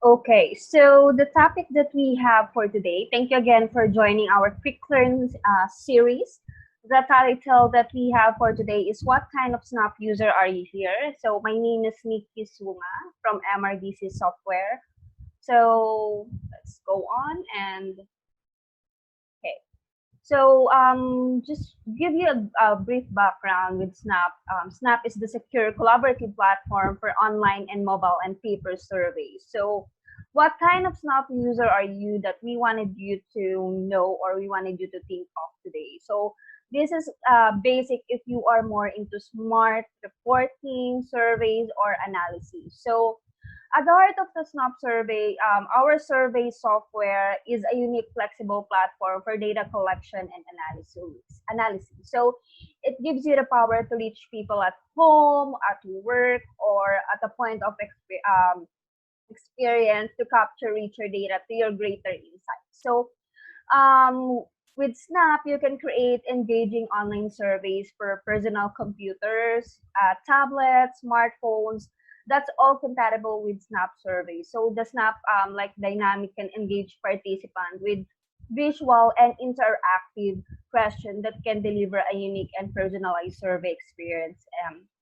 Okay, so the topic that we have for today, thank you again for joining our Kwiklearn series. The title that we have for today is What Kind of Snap User Are You Here? So my name is Nikki Sunga from MRDC Software. So let's go on and okay. So just give you a brief background with Snap. Snap is the secure collaborative platform for online and mobile and paper surveys. So what kind of Snap user are you that we wanted you to know or we wanted you to think of today? So this is basic if you are more into smart reporting, surveys, or analysis. So at the heart of the SNOP survey, our survey software is a unique, flexible platform for data collection and analysis. So it gives you the power to reach people at home, at work, or at a point of experience to capture richer data to your greater insight. So um, with Snap, you can create engaging online surveys for personal computers, tablets, smartphones. That's all compatible with Snap surveys. So the Snap like dynamic can engage participants with visual and interactive question that can deliver a unique and personalized survey experience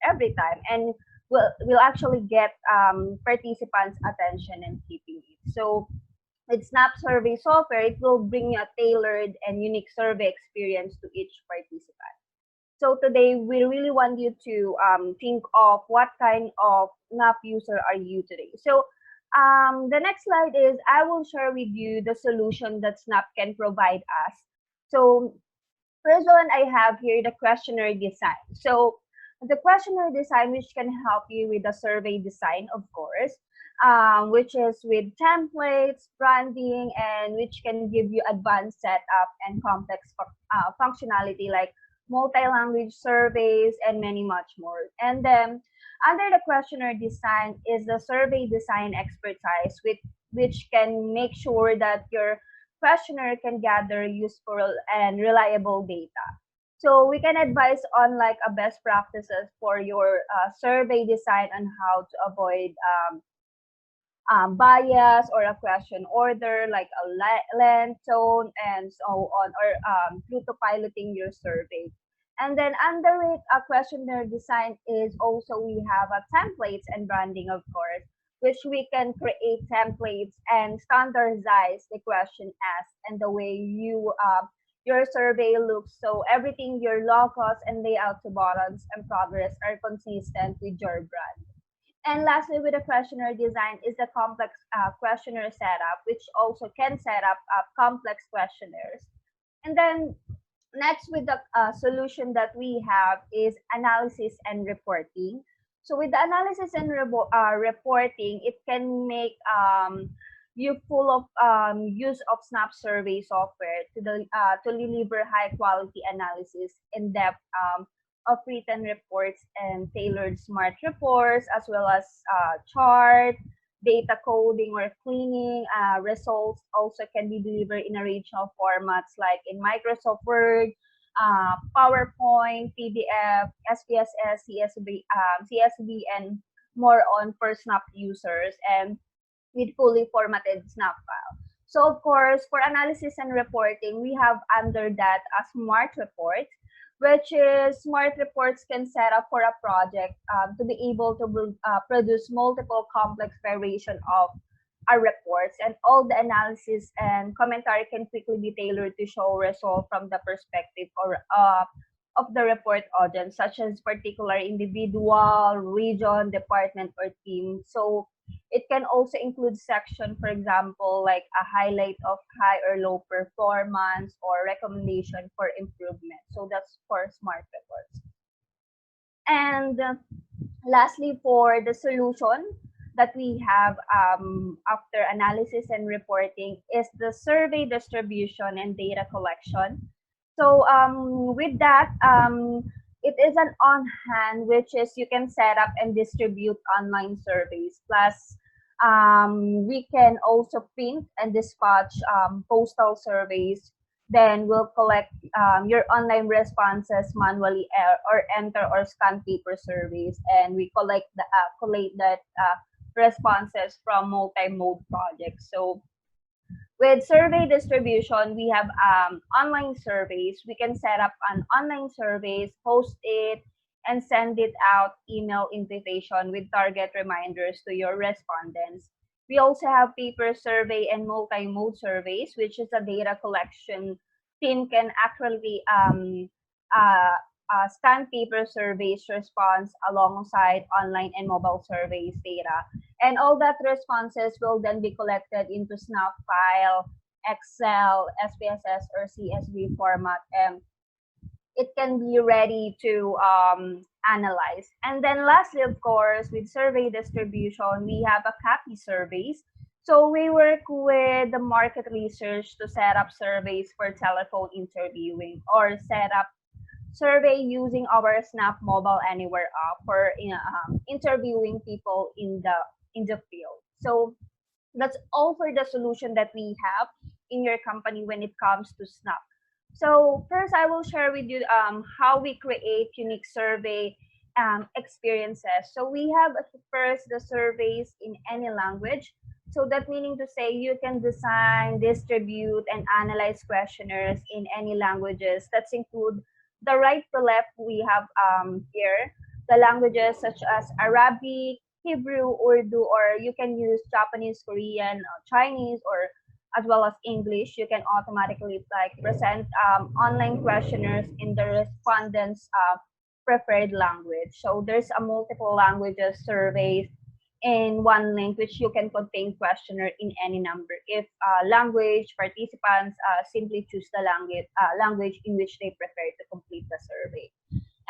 every time and will actually get participants attention and keeping it. So with Snap Survey software, it will bring you a tailored and unique survey experience to each participant. So today, we really want you to think of what kind of Snap user are you today. So the next slide is I will share with you the solution that Snap can provide us. So first one I have here the questionnaire design. So the questionnaire design which can help you with the survey design, of course, which is with templates, branding, and which can give you advanced setup and complex functionality like multi-language surveys and many much more. And then under the questionnaire design is the survey design expertise, which can make sure that your questionnaire can gather useful and reliable data. So we can advise on like a best practices for your survey design on how to avoid bias or a question order like a length, tone, and so on, or through to piloting your survey. And then under it, a questionnaire design is also we have a templates and branding, of course, which we can create templates and standardize the question asked and the way your survey looks. So everything, your logos and layout to buttons and progress are consistent with your brand. And lastly, with the questionnaire design is the complex questionnaire setup, which also can set up complex questionnaires. And then next with the solution that we have is analysis and reporting. So with the analysis and reporting, it can make you full of use of Snap survey software to deliver high quality analysis in depth of written reports and tailored smart reports, as well as chart, data coding or cleaning. Results also can be delivered in a range of formats like in Microsoft Word, PowerPoint, PDF, SPSS, CSV, and more on for Snap users and with fully formatted Snap file. So of course, for analysis and reporting, we have under that a smart report, which is smart reports can set up for a project to be able to produce multiple complex variation of our reports, and all the analysis and commentary can quickly be tailored to show result from the perspective or of the report audience, such as particular individual, region, department, or team. So it can also include section, for example, like a highlight of high or low performance or recommendation for improvement. So that's for smart reports. And lastly, for the solution that we have after analysis and reporting is the survey distribution and data collection. So with that, it is an on-hand, which is you can set up and distribute online surveys. Plus, we can also print and dispatch postal surveys. Then we'll collect your online responses manually or enter or scan paper surveys, and we collect that responses from multi-mode projects. So with survey distribution, we have online surveys. We can set up an online surveys, post it, and send it out email invitation with target reminders to your respondents. We also have paper survey and multi-mode surveys, which is a data collection team can accurately uh, scan paper surveys response alongside online and mobile surveys data. And all that responses will then be collected into snap file, Excel, SPSS, or CSV format, and it can be ready to analyze. And then lastly, of course, with survey distribution, we have a copy surveys. So we work with the market research to set up surveys for telephone interviewing or set up survey using our Snap Mobile Anywhere app for interviewing people in the field. So that's all for the solution that we have in your company when it comes to Snap. So first, I will share with you how we create unique survey experiences. So we have first the surveys in any language. So that meaning to say you can design, distribute, and analyze questionnaires in any languages. That's include the right to left we have here, the languages such as Arabic, Hebrew, Urdu, or you can use Japanese, Korean, Chinese, or as well as English. You can automatically like present online questionnaires in the respondents' preferred language. So there's a multiple languages surveys in one link which you can contain questionnaire in any number. If language participants simply choose the language in which they prefer to complete the survey.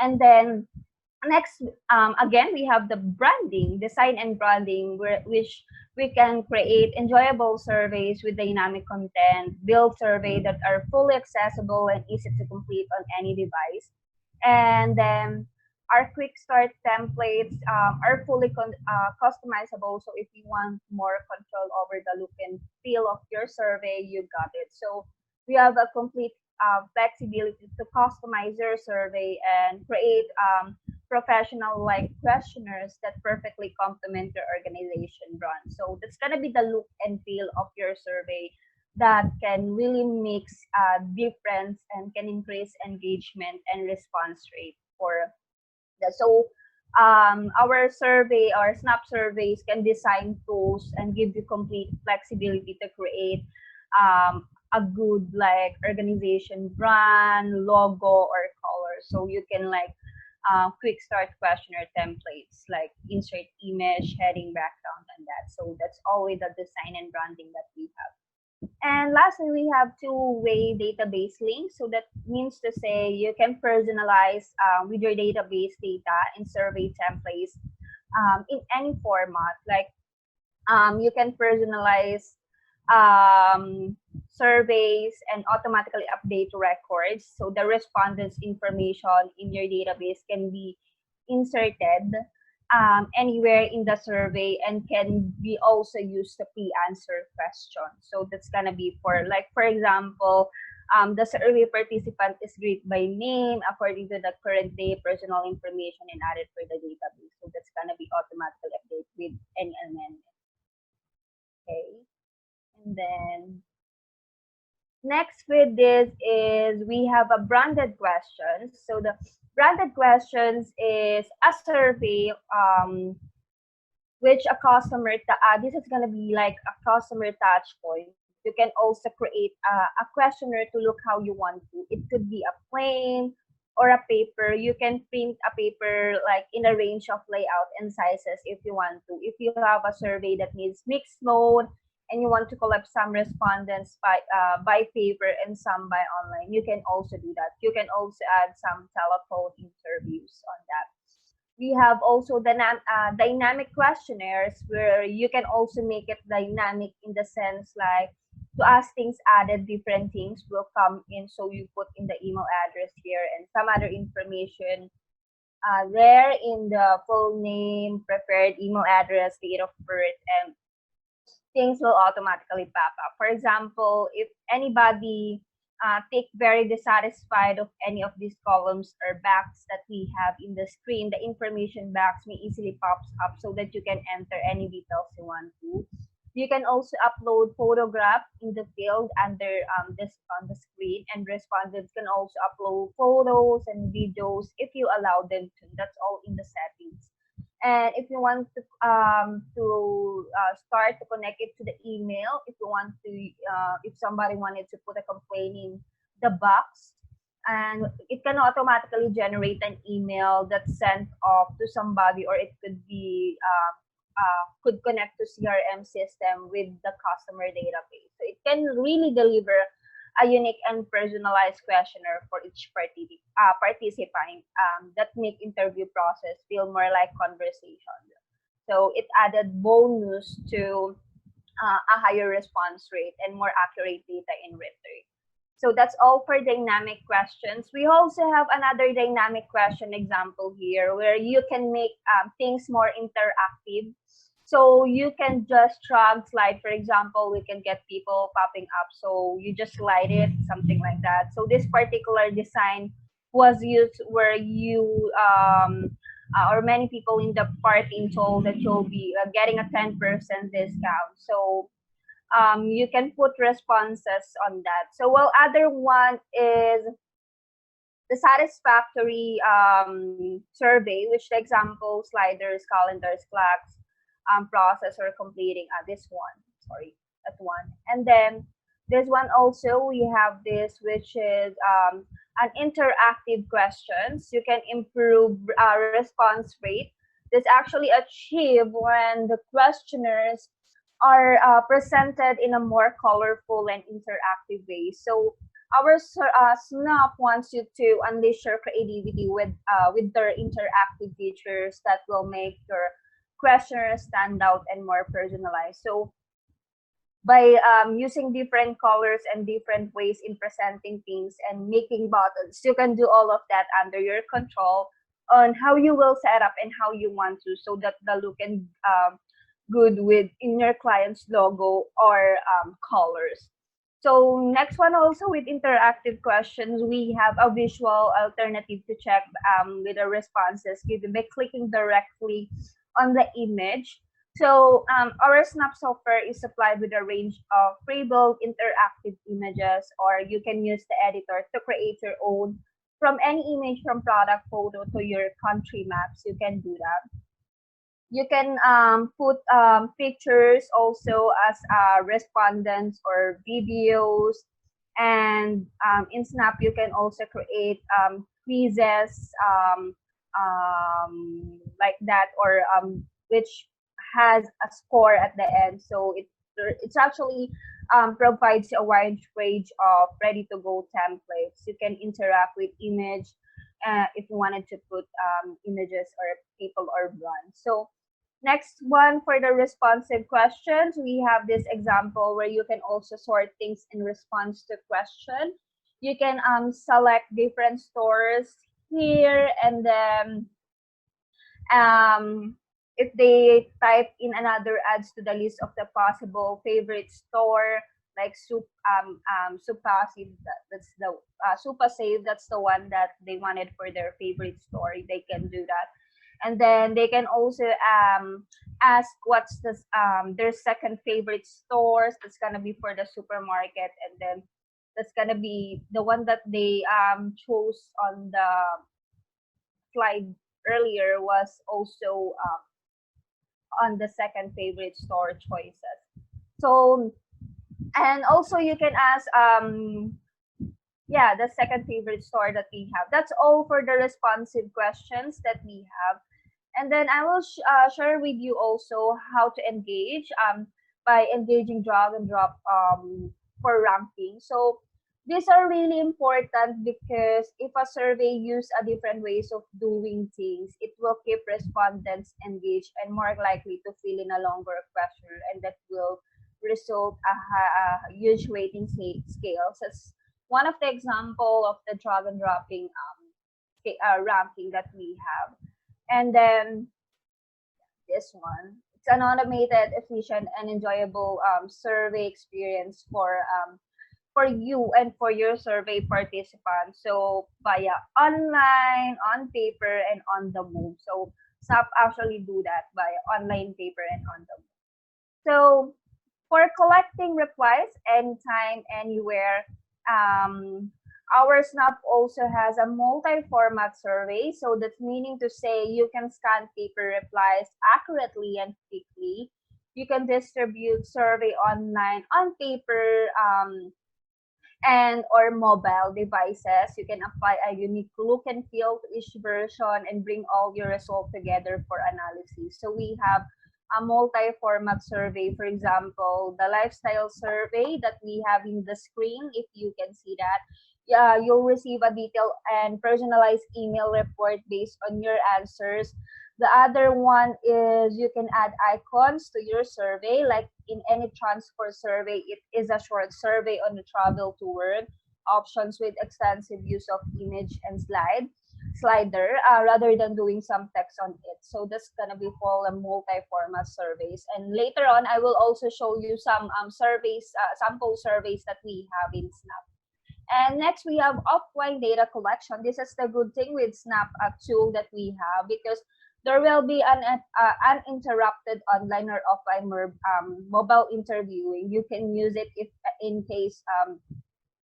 And then next, again, we have the branding, design and branding, which we can create enjoyable surveys with dynamic content, build surveys that are fully accessible and easy to complete on any device. And then our quick start templates are fully customizable. So if you want more control over the look and feel of your survey, you got it. So we have a complete flexibility to customize your survey and create professional like questionnaires that perfectly complement your organization brand. So that's gonna be the look and feel of your survey that can really make a difference and can increase engagement and response rate for that. So our survey or Snap surveys can design tools and give you complete flexibility to create a good like organization brand, logo, or color. So you can like quick start questionnaire templates like insert image, heading, background, and that. So that's always the design and branding that we have. And lastly, we have two-way database links. So that means to say you can personalize with your database data in survey templates in any format. Like you can personalize surveys and automatically update records. So the respondents' information in your database can be inserted anywhere in the survey and can be also used to pre-answer questions. So that's gonna be for like, for example, the survey participant is greeted by name according to the current day personal information and added for the database. So that's gonna be automatically updated with any amendment. Okay, and then next with this is we have a branded questions. So the branded questions is a survey which a customer, this is going to be like a customer touch point. You can also create a questionnaire to look how you want to. It could be a plain or a paper. You can print a paper like in a range of layout and sizes if you want to. If you have a survey that needs mixed mode and you want to collect some respondents by paper and some by online, you can also do that. You can also add some telephone interviews on that. We have also the dynamic questionnaires where you can also make it dynamic in the sense like to ask things added, different things will come in. So you put in the email address here and some other information there in the full name, preferred email address, date of birth, and things will automatically pop up. For example, if anybody tick very dissatisfied of any of these columns or box that we have in the screen, the information box may easily pops up so that you can enter any details you want to. You can also upload photograph in the field under this on the screen, and respondents can also upload photos and videos if you allow them to. That's all in the settings. And if you want to start to connect it to the email, if you want to, if somebody wanted to put a complaint in the box, and it can automatically generate an email that's sent off to somebody, or it could be could connect to CRM system with the customer database. So it can really deliver a unique and personalized questionnaire for each participant that make interview process feel more like conversation. So it added bonus to a higher response rate and more accurate data in return. So that's all for dynamic questions. We also have another dynamic question example here where you can make things more interactive. So you can just drag slide, for example, we can get people popping up. So you just slide it, something like that. So this particular design was used where you or many people in the party told that you'll be getting a 10% discount. So you can put responses on that. So while other one is the satisfactory survey, which the example sliders, calendars, clocks, process or completing this one. Sorry, that one. And then this one also we have this, which is an interactive questions. You can improve response rate. This actually achieved when the questionnaires are presented in a more colorful and interactive way. So our Snap wants you to unleash your creativity with their interactive features that will make your questionnaire stand out and more personalized. So by using different colors and different ways in presenting things and making buttons, you can do all of that under your control on how you will set up and how you want to, so that the look and good with in your client's logo or colors. So next one also with interactive questions, we have a visual alternative to check with the responses given by clicking directly on the image. So our Snap software is supplied with a range of pre-built interactive images, or you can use the editor to create your own from any image, from product photo to your country maps. You can do that. You can put pictures also as respondents or videos. And in Snap, you can also create quizzes like that, or which has a score at the end. So it's actually provides a wide range of ready-to-go templates. You can interact with image if you wanted to put images or people or brands. So next one for the responsive questions, we have this example where you can also sort things in response to question. You can select different stores here, and then if they type in another adds to the list of the possible favorite store, like Supasive, that's the Supasave, that's the one that they wanted for their favorite store. They can do that. And then they can also ask what's this their second favorite stores. That's gonna be for the supermarket, and then that's gonna be the one that they chose on the slide earlier was also on the second favorite store choices. So, and also you can ask yeah, the second favorite store that we have. That's all for the responsive questions that we have. And then I will share with you also how to engage by engaging drag and drop for ranking. So these are really important because if a survey use a different ways of doing things, it will keep respondents engaged and more likely to fill in a longer questionnaire, and that will result a huge rating scales. As one of the example of the drag and dropping ranking that we have. And then this one, it's an automated, efficient, and enjoyable survey experience for for you and for your survey participants. So via online, on paper, and on the move. So SNAP actually do that via online, paper, and on the move. So for collecting replies anytime, anywhere, um, our SNAP also has a multi-format survey. So that's meaning to say you can scan paper replies accurately and quickly. You can distribute survey online on paper, and or mobile devices. You can apply a unique look and feel to each version and bring all your results together for analysis. So we have a multi-format survey, for example, the lifestyle survey that we have in the screen, if you can see that. Yeah, you'll receive a detailed and personalized email report based on your answers. The other one is you can add icons to your survey. Like in any transport survey, it is a short survey on the travel to work options with extensive use of image and slider, rather than doing some text on it. So that's gonna be for a multi-format surveys. And later on, I will also show you some surveys, sample surveys that we have in Snap. And next, we have offline data collection. This is the good thing with Snap, a tool that we have, because there will be an uninterrupted online or offline mobile interviewing. You can use it if in case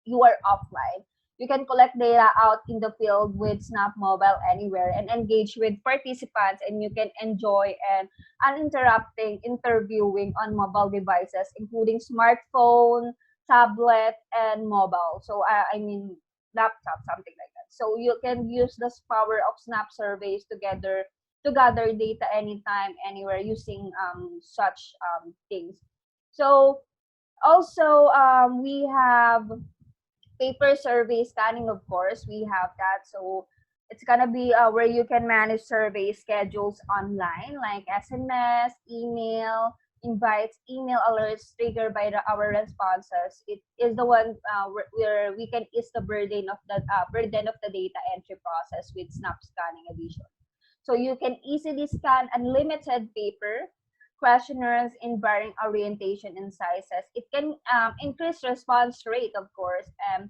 you are offline. You can collect data out in the field with Snap Mobile anywhere and engage with participants, and you can enjoy and uninterrupting interviewing on mobile devices, including smartphone, tablet, and mobile. So I mean laptop, something like that. So you can use this power of Snap surveys together to gather data anytime, anywhere using such things. So also we have paper survey scanning, of course, we have that. So it's gonna be where you can manage survey schedules online, like SMS, email, invites, email alerts triggered by our responses. It is the one where we can ease the burden of the data entry process with Snap Scanning Edition. So you can easily scan unlimited paper questionnaires in varying orientation and sizes. It can increase response rate, of course, and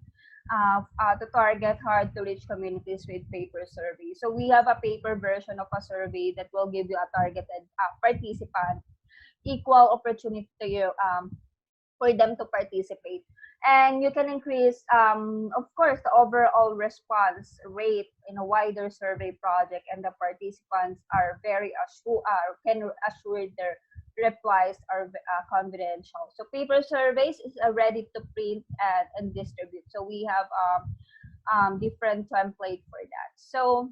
to target hard to reach communities with paper survey. So we have a paper version of a survey that will give you a targeted participant, equal opportunity to you, for them to participate. And you can increase, of course, the overall response rate in a wider survey project, and the participants are very can assure their replies are confidential. So paper surveys is ready to print and distribute. So we have different template for that. So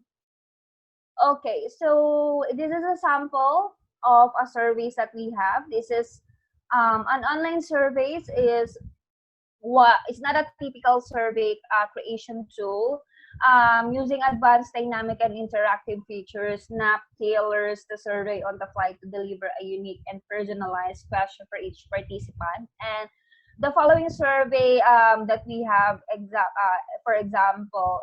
okay, so this is a sample of a surveys that we have. This is an online surveys is what it's not a typical survey creation tool. Using advanced dynamic and interactive features, Snap tailors the survey on the fly to deliver a unique and personalized question for each participant. And the following survey that we have, for example,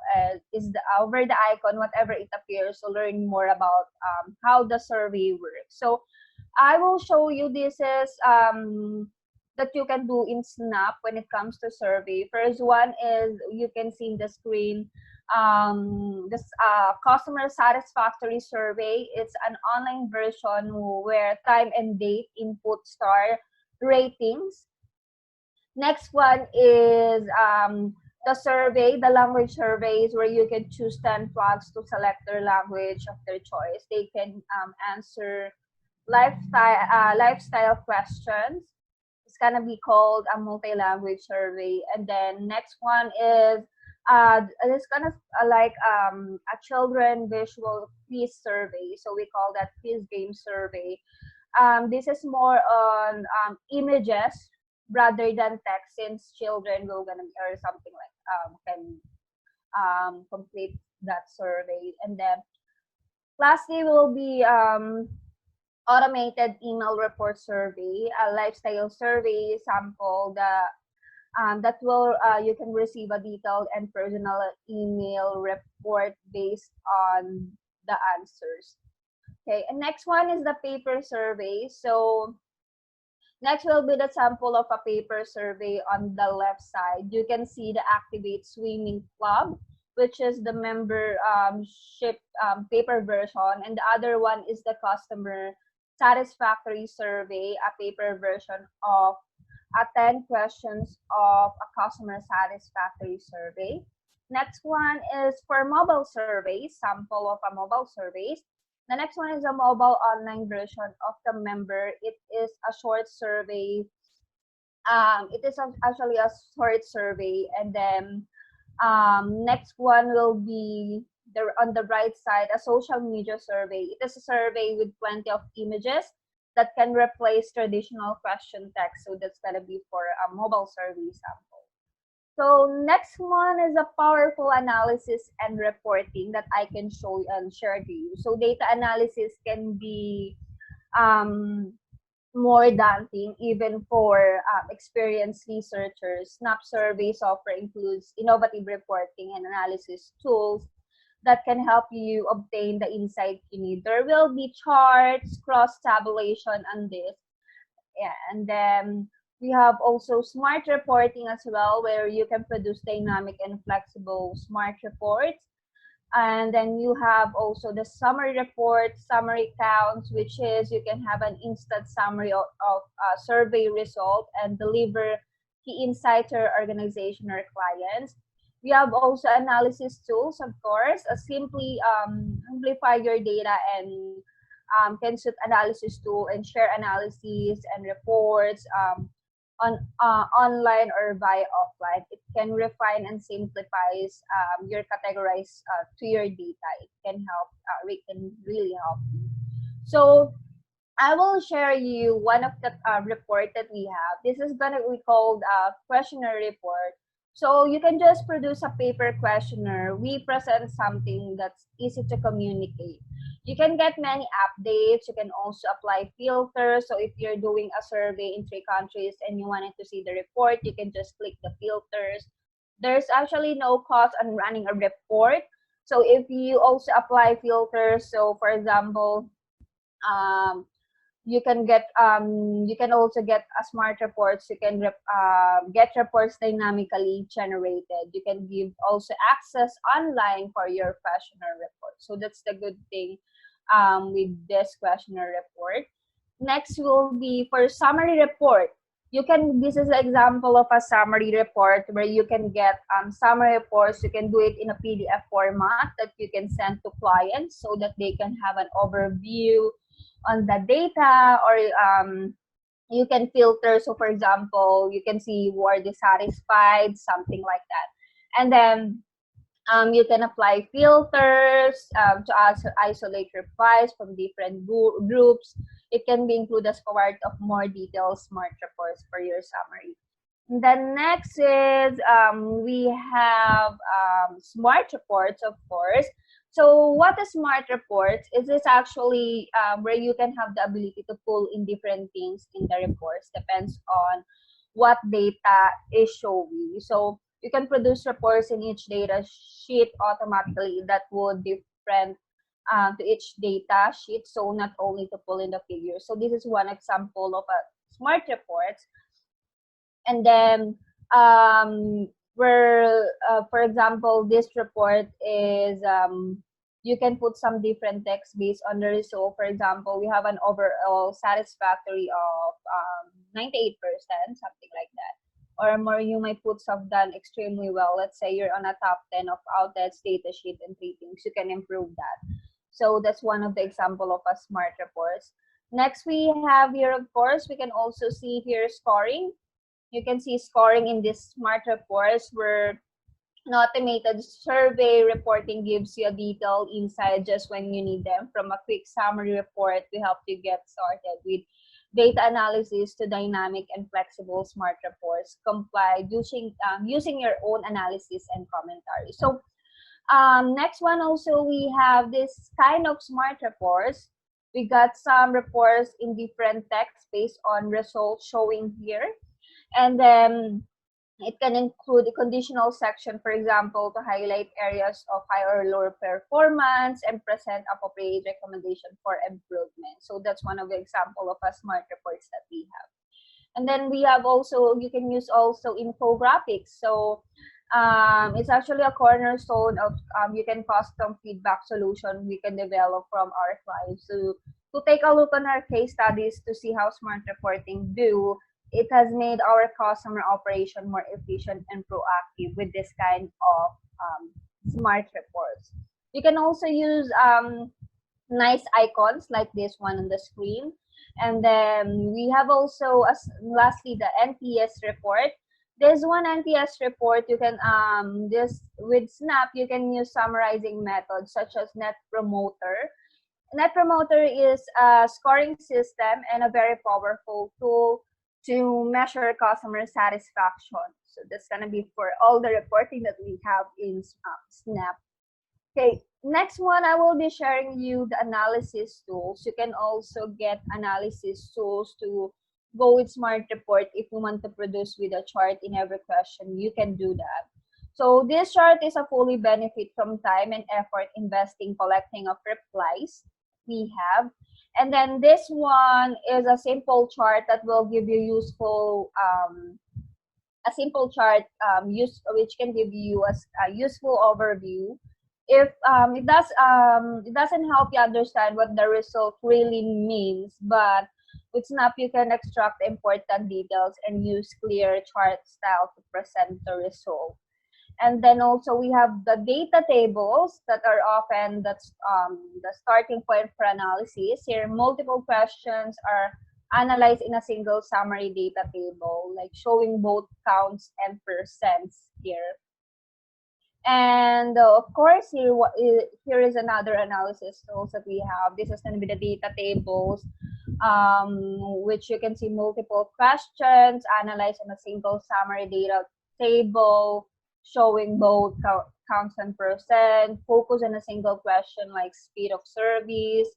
is over the icon, whatever it appears, to learn more about how the survey works. So I will show you this is that you can do in Snap when it comes to survey. First one is you can see in the screen this customer satisfactory survey. It's an online version where time and date input star ratings. Next one is the survey, the language surveys, where you can choose 10 flags to select their language of their choice. They can answer lifestyle questions. It's gonna be called a multi-language survey. And then next one is it's gonna like a children visual quiz survey. So we call that quiz game survey. This is more on images rather than text, since children will gonna or something like can complete that survey. And then lastly will be automated email report survey, a lifestyle survey sample that will you can receive a detailed and personal email report based on the answers. Okay, and next one is the paper survey. So Next will be the sample of a paper survey on the left side. You can see the Activate Swimming Club, which is the membership paper version, and the other one is the customer satisfactory survey, a paper version of 10 questions of a customer satisfactory survey. Next one is for mobile surveys, sample of a mobile surveys. The next one is a mobile online version of the member. It is a short survey. Actually a short survey, and then next one will be on the right side, a social media survey. It is a survey with plenty of images that can replace traditional question text. So that's gonna be for a mobile survey sample. So next one is a powerful analysis and reporting that I can show and share to you. So data analysis can be um, more daunting even for experienced researchers. Snap Survey software includes innovative reporting and analysis tools that can help you obtain the insight you need. There will be charts, cross-tabulation on this. Yeah, and then we have also smart reporting as well, where you can produce dynamic and flexible smart reports. And then you have also the summary report, summary counts, which is you can have an instant summary of survey result and deliver key insights to your organization or clients. We have also analysis tools, of course, simply amplify your data and can suit analysis tool and share analyses and reports on online or via offline. It can refine and simplifies your categorize to your data. It can help. It can really help you. So I will share you one of the report that we have. This is gonna be called questionnaire report. So you can just produce a paper questionnaire. We present something that's easy to communicate. You can get many updates. You can also apply filters. So if you're doing a survey in 3 countries and you wanted to see the report, you can just click the filters. There's actually no cost on running a report. So if you also apply filters, so for example, um, you can also get a smart reports. You can get reports dynamically generated. You can give also access online for your questionnaire report. So that's the good thing with this questionnaire report. Next will be for summary report. This is an example of a summary report where you can get summary reports. You can do it in a PDF format that you can send to clients so that they can have an overview on the data, or you can filter. So for example, you can see who are dissatisfied, something like that. And then you can apply filters to isolate replies from different groups. It can be included as part of more detailed smart reports for your summary. The next is we have smart reports, of course. So what is smart reports? It is actually where you can have the ability to pull in different things in the reports. Depends on what data is showing. So you can produce reports in each data sheet automatically that would different to each data sheet. So not only to pull in the figures. So this is one example of a smart reports. And then where for example, this report is you can put some different text based on the result. For example, we have an overall satisfactory of 98%, something like that, or more. You might put some done extremely well. Let's say you're on a top 10 of outlets data sheet and ratings. You can improve that. So that's one of the example of a smart reports. Next, we have here, of course, we can also see here scoring. You can see scoring in this smart reports where an automated survey reporting gives you a detailed insight just when you need them. From a quick summary report to help you get started with data analysis to dynamic and flexible smart reports comply using your own analysis and commentary. So next one also, we have this kind of smart reports. We got some reports in different texts based on results showing here. And then it can include a conditional section, for example, to highlight areas of higher or lower performance and present appropriate recommendation for improvement. So that's one of the example of a smart reports that we have. And then we have also, you can use also infographics. So it's actually a cornerstone of you can custom feedback solution we can develop from our clients. So to take a look on our case studies to see how smart reporting do, it has made our customer operation more efficient and proactive with this kind of smart reports. You can also use nice icons like this one on the screen. And then we have also, as lastly, the NPS report. This one NPS report, you can this with Snap, you can use summarizing methods such as Net Promoter. Net Promoter is a scoring system and a very powerful tool to measure customer satisfaction. So that's gonna be for all the reporting that we have in Snap. Okay, next one, I will be sharing you the analysis tools. You can also get analysis tools to go with Smart Report if you want to produce with a chart in every question. You can do that. So this chart is a fully benefit from time and effort investing collecting of replies we have. And then this one is a simple chart that will give you useful a simple chart which can give you a useful overview. If it doesn't help you understand what the result really means, but with Snap you can extract important details and use clear chart style to present the result. And then also we have the data tables that are often the starting point for analysis. Here, multiple questions are analyzed in a single summary data table, like showing both counts and percents here. And of course, here is another analysis tools that we have. This is going to be the data tables, which you can see multiple questions analyzed in a single summary data table, showing both counts and percent, focus on a single question like speed of service,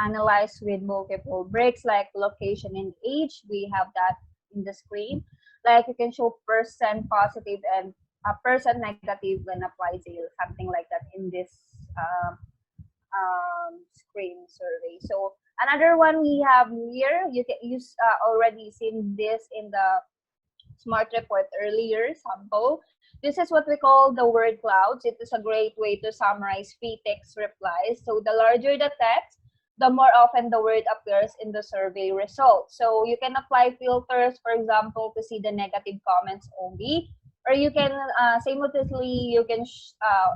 analyzed with multiple breaks like location and age. We have that in the screen. Like you can show percent positive and a percent negative when applied sale, something like that in this screen survey. So another one we have here, you can use already seen this in the Smart Report earlier sample. This is what we call the word clouds. It is a great way to summarize free text replies. So the larger the text, the more often the word appears in the survey results. So you can apply filters, for example, to see the negative comments only, or you can simultaneously you can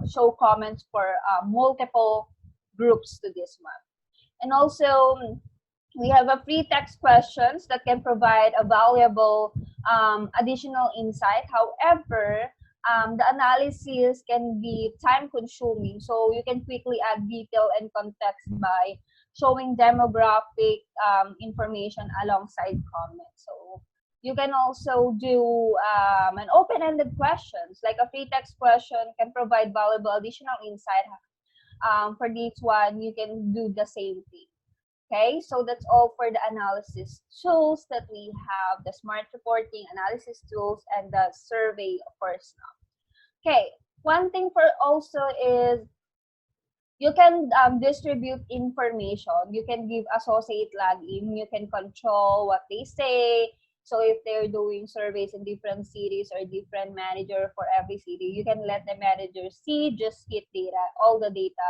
show comments for multiple groups to this one. And also we have a free text questions that can provide a valuable additional insight. However, the analysis can be time consuming, so you can quickly add detail and context by showing demographic information alongside comments. So you can also do an open-ended questions, like a free text question can provide valuable additional insight. For this one, you can do the same thing. Okay, so that's all for the analysis tools that we have, the smart reporting analysis tools and the survey of course now. Okay, one thing for also is you can distribute information. You can give associate login. You can control what they say. So if they're doing surveys in different cities or different manager for every city, you can let the manager see, just hit data, all the data,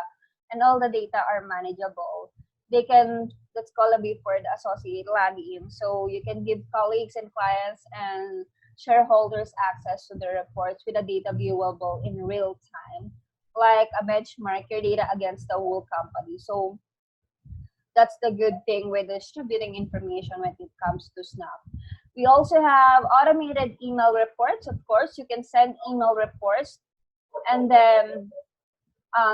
and all the data are manageable. They can, that's gonna be for the associate login. So you can give colleagues and clients and shareholders access to the reports with the data viewable in real time, like a benchmark your data against the whole company. So that's the good thing with distributing information when it comes to Snap. We also have automated email reports. Of course, you can send email reports and then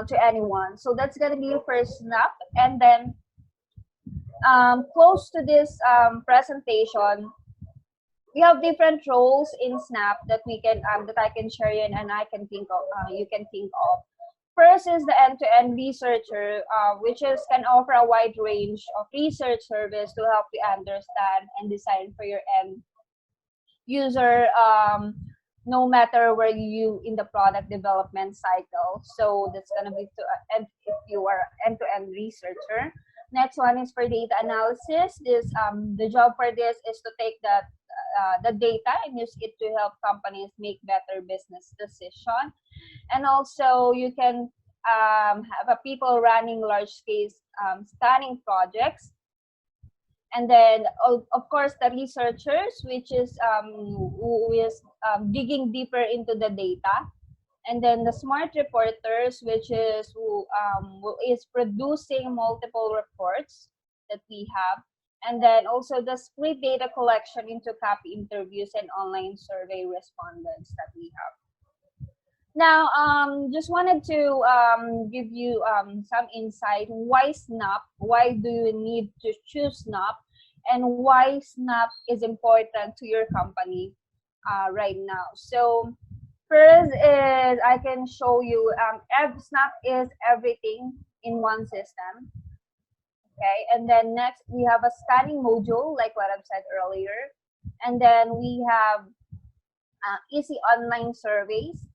to anyone. So that's going to be for Snap. And then close to this presentation, we have different roles in Snap that we can that I can share you and I can think of. You can think of. First is the end-to-end researcher, which is can offer a wide range of research service to help you understand and design for your end user, no matter where you in the product development cycle. So that's gonna be to if you are end-to-end researcher. Next one is for data analysis. This the job for this is to take the data and use it to help companies make better business decision. And also you can have a people running large scale scanning projects. And then of course the researchers, which is who is digging deeper into the data. And then the smart reporters, which is who is producing multiple reports that we have. And then also the split data collection into copy interviews and online survey respondents that we have. Now, just wanted to give you some insight. Why Snap? Why do you need to choose Snap? And why Snap is important to your company right now. So first is I can show you Snap is everything in one system. Okay, and then next we have a scanning module, like what I've said earlier. And then we have easy online surveys.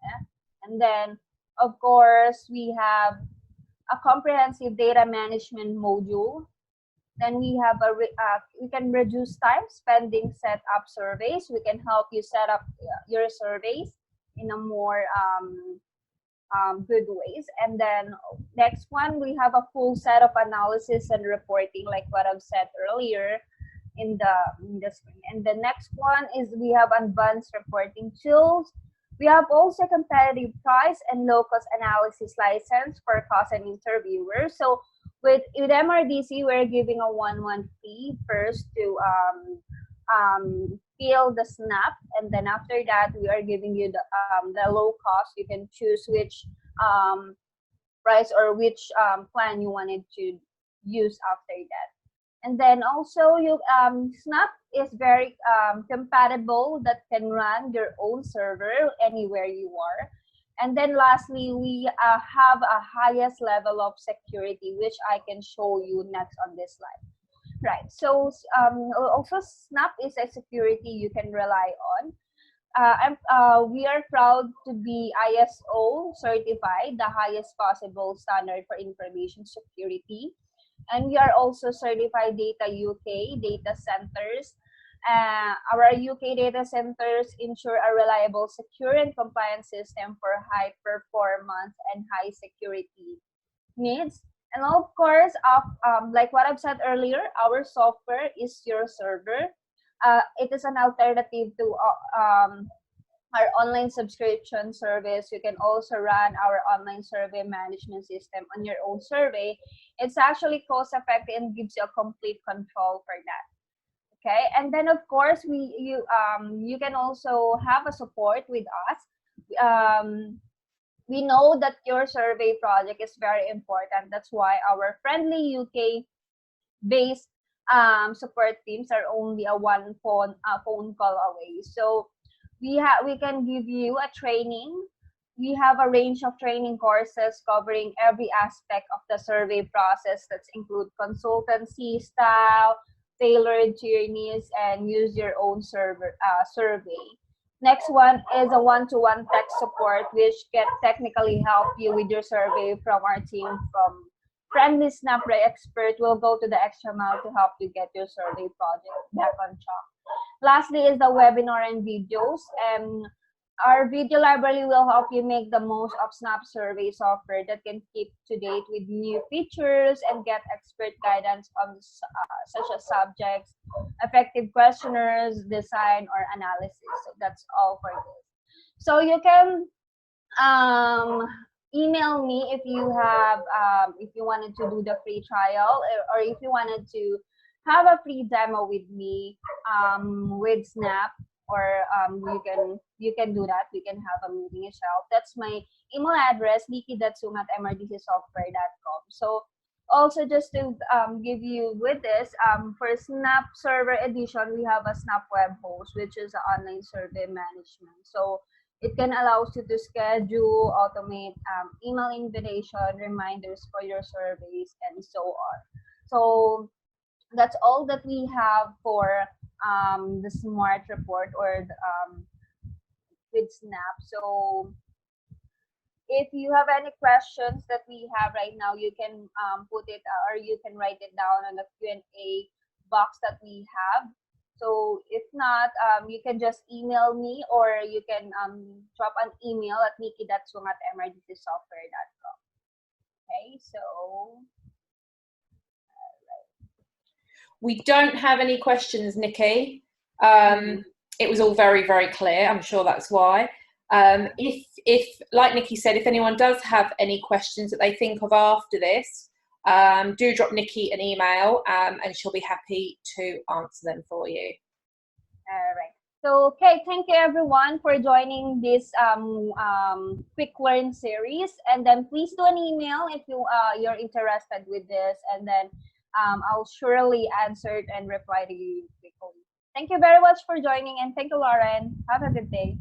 Yeah. And then, of course, we have a comprehensive data management module. Then we have we can reduce time spending set up surveys. We can help you set up your surveys in a more good ways. And then next one, we have a full set of analysis and reporting, like what I've said earlier in the screen. And the next one is we have advanced reporting tools. We have also competitive price and low-cost analysis license for cost and interviewers. So with MRDC, we're giving a 1-1 fee first to fill the Snap, and then after that, we are giving you the low cost. You can choose which price or which plan you wanted to use after that. And then also Snap is very compatible, that can run your own server anywhere you are. And then lastly, we have a highest level of security, which I can show you next on this slide. Right, so also Snap is a security you can rely on. We are proud to be ISO certified, the highest possible standard for information security. And we are also certified Data UK data centers. Our UK data centers ensure a reliable, secure, and compliant system for high performance and high security needs. And of course, like what I've said earlier, our software is your server. It is an alternative to our online subscription service. You can also run our online survey management system on your own survey. It's actually cost effective and gives you a complete control for that. Okay, and then of course you can also have a support with us. We know that your survey project is very important. That's why our friendly UK based support teams are only a one phone call away. So we can give you a training. We have a range of training courses covering every aspect of the survey process. That include consultancy style, tailored to your needs, and use your own survey. Next one is a one-to-one tech support, which can technically help you with your survey from our team. From friendly SnapRay expert will go to the extra mile to help you get your survey project back on track. Lastly is the webinar and videos. Our video library will help you make the most of Snap survey software that can keep to date with new features and get expert guidance on such as subjects, effective questionnaires, design, or analysis. So that's all for this. So you can email me if you have if you wanted to do the free trial, or if you wanted to have a free demo with me with Snap, or you can do that. We can have a meeting itself. That's my email address, leaky.zoom@mrdcsoftware.com. So also just to give you with this, for Snap Server Edition, we have a Snap Web Host, which is an online survey management. So it can allow you to schedule, automate email invitation, reminders for your surveys, and so on. So that's all that we have for the smart report, or with Snap. So if you have any questions that we have right now, you can put it or you can write it down on the Q&A box that we have. So if not, you can just email me or you can drop an email at nikki.sung@mrdcsoftware.com. Okay, so we don't have any questions, Nikki. It was all very, very clear. I'm sure that's why. If, like Nikki said, if anyone does have any questions that they think of after this, do drop Nikki an email and she'll be happy to answer them for you. All right. So, okay, thank you everyone for joining this Kwiklearn series. And then please do an email if you're interested with this, and then I'll surely answer it and reply to you quickly. Thank you very much for joining, and thank you, Lauren. Have a good day.